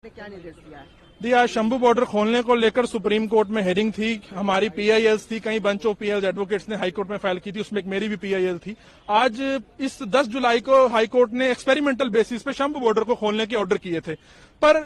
ने क्या निर्देश दिया है? जी, आज शंभू बॉर्डर खोलने को लेकर सुप्रीम कोर्ट में हेयरिंग थी। हमारी पीआईएल्स थी, कई बंच ऑफ पीआईएल्स एडवोकेट्स ने हाई कोर्ट में फाइल की थी, उसमें एक मेरी भी पीआईएल थी। आज इस 10 जुलाई को हाई कोर्ट ने एक्सपेरिमेंटल बेसिस पे शंभू बॉर्डर को खोलने के ऑर्डर किए थे, पर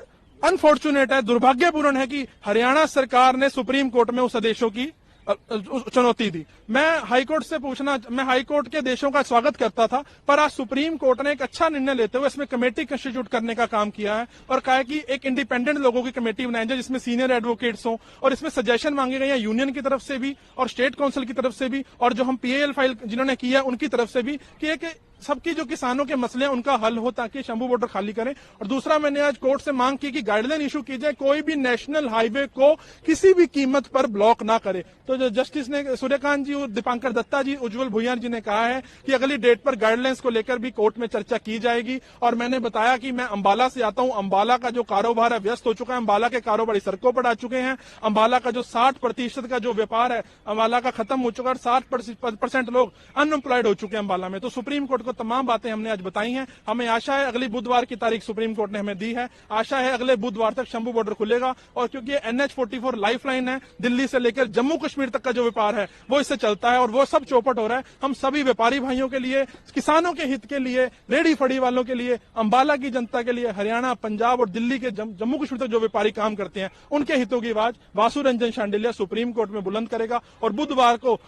अनफॉर्चुनेट है, दुर्भाग्यपूर्ण है कि हरियाणा सरकार ने सुप्रीम कोर्ट में उस आदेशों की चुनौती दी। मैं हाईकोर्ट के देशों का स्वागत करता था, पर आज सुप्रीम कोर्ट ने एक अच्छा निर्णय लेते हुए इसमें कमेटी कंस्टिट्यूट करने का काम किया है और कहा है कि एक इंडिपेंडेंट लोगों की कमेटी बनाई जाए जिसमें सीनियर एडवोकेट्स हों, और इसमें सजेशन मांगे गए हैं यूनियन की तरफ से भी और स्टेट काउंसिल की तरफ से भी, और जो हम पीएल फाइल जिन्होंने किया उनकी तरफ से भी, कि एक सबकी जो किसानों के मसले हैं उनका हल हो ताकि शंभू बॉर्डर खाली करें। और दूसरा, मैंने आज कोर्ट से मांग की कि गाइडलाइन इशू की जाए, कोई भी नेशनल हाईवे को किसी भी कीमत पर ब्लॉक ना करे। तो जो जस्टिस ने सूर्यकांत जी, दीपांकर दत्ता जी, उज्जवल भुइयार जी ने कहा है कि अगली डेट पर गाइडलाइंस को लेकर भी कोर्ट में चर्चा की जाएगी। और मैंने बताया कि मैं अंबाला से आता हूं, अंबाला का जो कारोबार है व्यस्त हो चुका है, अंबाला के कारोबारी सड़कों पर आ चुके हैं, अंबाला का जो 60% का जो व्यापार है अंबाला का खत्म हो चुका है, 60% लोग अनएम्प्लॉयड हो चुके हैं अंबाला में। तो सुप्रीम कोर्ट को तमाम बातें हमने आज बताई हैं। हमें आशा है अगली बुधवार की तारीख सुप्रीम कोर्ट ने हमें दी है, आशा है अगले बुधवार तक शंभू बॉर्डर खुलेगा। और क्योंकि NH-44 लाइफलाइन है, दिल्ली से लेकर जम्मू कश्मीर तक का जो व्यापार है वो इससे चलता है और वो सब चौपट हो रहा है। हम सभी व्यापारी भाइयों के लिए, किसानों के हित के लिए, रेडी फड़ी वालों के लिए, अंबाला की जनता के लिए, हरियाणा, पंजाब और दिल्ली के जम्मू कश्मीर तक जो व्यापारी काम करते हैं उनके हितों की आवाज वासु रंजन शांडिल्य सुप्रीम कोर्ट में बुलंद करेगा। और बुधवार को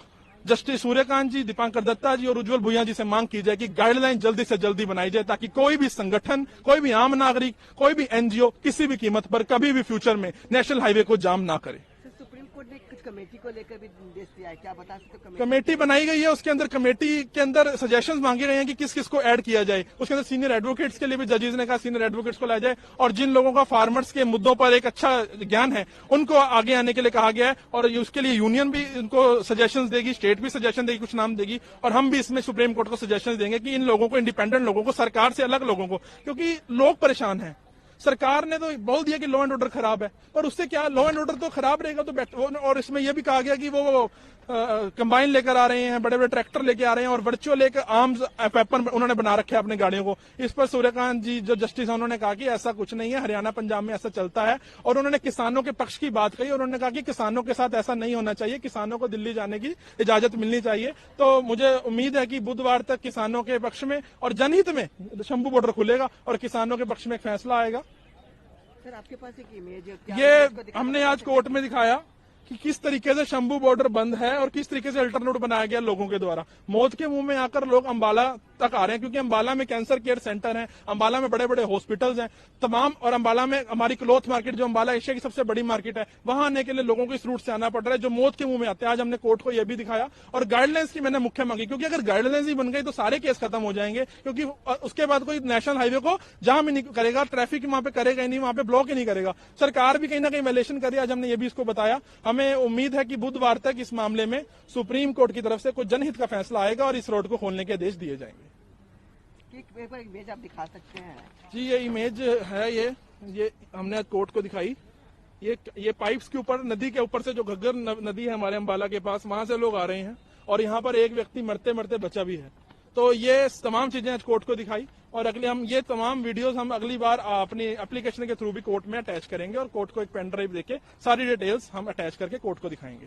जस्टिस सूर्यकांत जी, दीपांकर दत्ता जी और उज्जवल भुइयार जी से मांग की जाए कि गाइडलाइन जल्दी से जल्दी बनाई जाए ताकि कोई भी संगठन, कोई भी आम नागरिक, कोई भी एनजीओ किसी भी कीमत पर कभी भी फ्यूचर में नेशनल हाईवे को जाम ना करे। सुप्रीम कोर्ट ने कुछ कमेटी को लेकर भी निर्देश दिया है, क्या बता सकते हो? कमेटी बनाई गई है, उसके अंदर कमेटी के अंदर सजेशंस मांगे गए हैं कि किस किस को ऐड किया जाए। उसके अंदर सीनियर एडवोकेट्स के लिए भी जजेस ने कहा सीनियर एडवोकेट्स को लाया जाए, और जिन लोगों का फार्मर्स के मुद्दों पर एक अच्छा ज्ञान है उनको आगे आने के लिए कहा गया है। और उसके लिए यूनियन भी उनको सजेशंस देगी, स्टेट भी सजेशन देगी, कुछ नाम देगी, और हम भी इसमें सुप्रीम कोर्ट को सजेशन देंगे कि इन लोगों को, इंडिपेंडेंट लोगों को, सरकार से अलग लोगों को, क्योंकि लोग परेशान हैं। सरकार ने तो बोल दिया कि लॉ एंड ऑर्डर खराब है, पर उससे क्या, लॉ एंड ऑर्डर तो खराब रहेगा तो और इसमें यह भी कहा गया कि वो कंबाइन लेकर आ रहे हैं, बड़े बड़े ट्रैक्टर लेके आ रहे हैं और वर्चुअल एक आर्म्स वेपन उन्होंने बना रखे हैं अपनी गाड़ियों को। इस पर सूर्यकांत जी जो जस्टिस है उन्होंने कहा कि ऐसा कुछ नहीं है, हरियाणा पंजाब में ऐसा चलता है, और उन्होंने किसानों के पक्ष की बात कही और उन्होंने कहा कि किसानों के साथ ऐसा नहीं होना चाहिए, किसानों को दिल्ली जाने की इजाजत मिलनी चाहिए। तो मुझे उम्मीद है कि बुधवार तक किसानों के पक्ष में और जनहित में शंभू बॉर्डर खुलेगा और किसानों के पक्ष में एक फैसला आएगा। सर, आपके पास एक इमेज है, ये हमने आज कोर्ट में दिखाया कि किस तरीके से शंभू बॉर्डर बंद है और किस तरीके से अल्टरनेट बनाया गया लोगों के द्वारा। मौत के मुंह में आकर लोग अंबाला तक आ रहे हैं, क्योंकि अंबाला में कैंसर केयर सेंटर है, अंबाला में बड़े बड़े हॉस्पिटल्स हैं तमाम, और अंबाला में हमारी क्लॉथ मार्केट जो अंबाला एशिया की सबसे बड़ी मार्केट है, वहां आने के लिए लोगों को इस रूट से आना पड़ रहा है जो मौत के मुंह में आते हैं। आज हमने कोर्ट को यह भी दिखाया और गाइडलाइंस की मैंने मुख्य मांगी, क्योंकि अगर गाइडलाइंस ही बन गई तो सारे केस खत्म हो जाएंगे, क्योंकि उसके बाद कोई नेशनल हाईवे को जाम ही नहीं करेगा, ट्रैफिक वहां पे करेगा ही नहीं, वहां पे ब्लॉक ही नहीं करेगा। सरकार भी कहीं ना कहीं वायलेशन कर रही है, आज हमने ये भी इसको बताया। हमें उम्मीद है कि बुधवार तक इस मामले में सुप्रीम कोर्ट की तरफ से कुछ जनहित का फैसला आएगा और इस रोड को खोलने के आदेश दिए जाएंगे। एक बार इमेज आप दिखा सकते हैं? जी, ये इमेज है, ये हमने कोर्ट को दिखाई। ये पाइप्स के ऊपर, नदी के ऊपर से जो घग्गर नदी है हमारे अंबाला के पास, वहां से लोग आ रहे हैं और यहाँ पर एक व्यक्ति मरते मरते बचा भी है। तो ये तमाम चीजें आज कोर्ट को दिखाई और हम ये तमाम वीडियोस हम अगली बार अपनी एप्लीकेशन के थ्रू भी कोर्ट में अटैच करेंगे और कोर्ट को एक पेन ड्राइव देके सारी डिटेल्स हम अटैच करके कोर्ट को दिखाएंगे।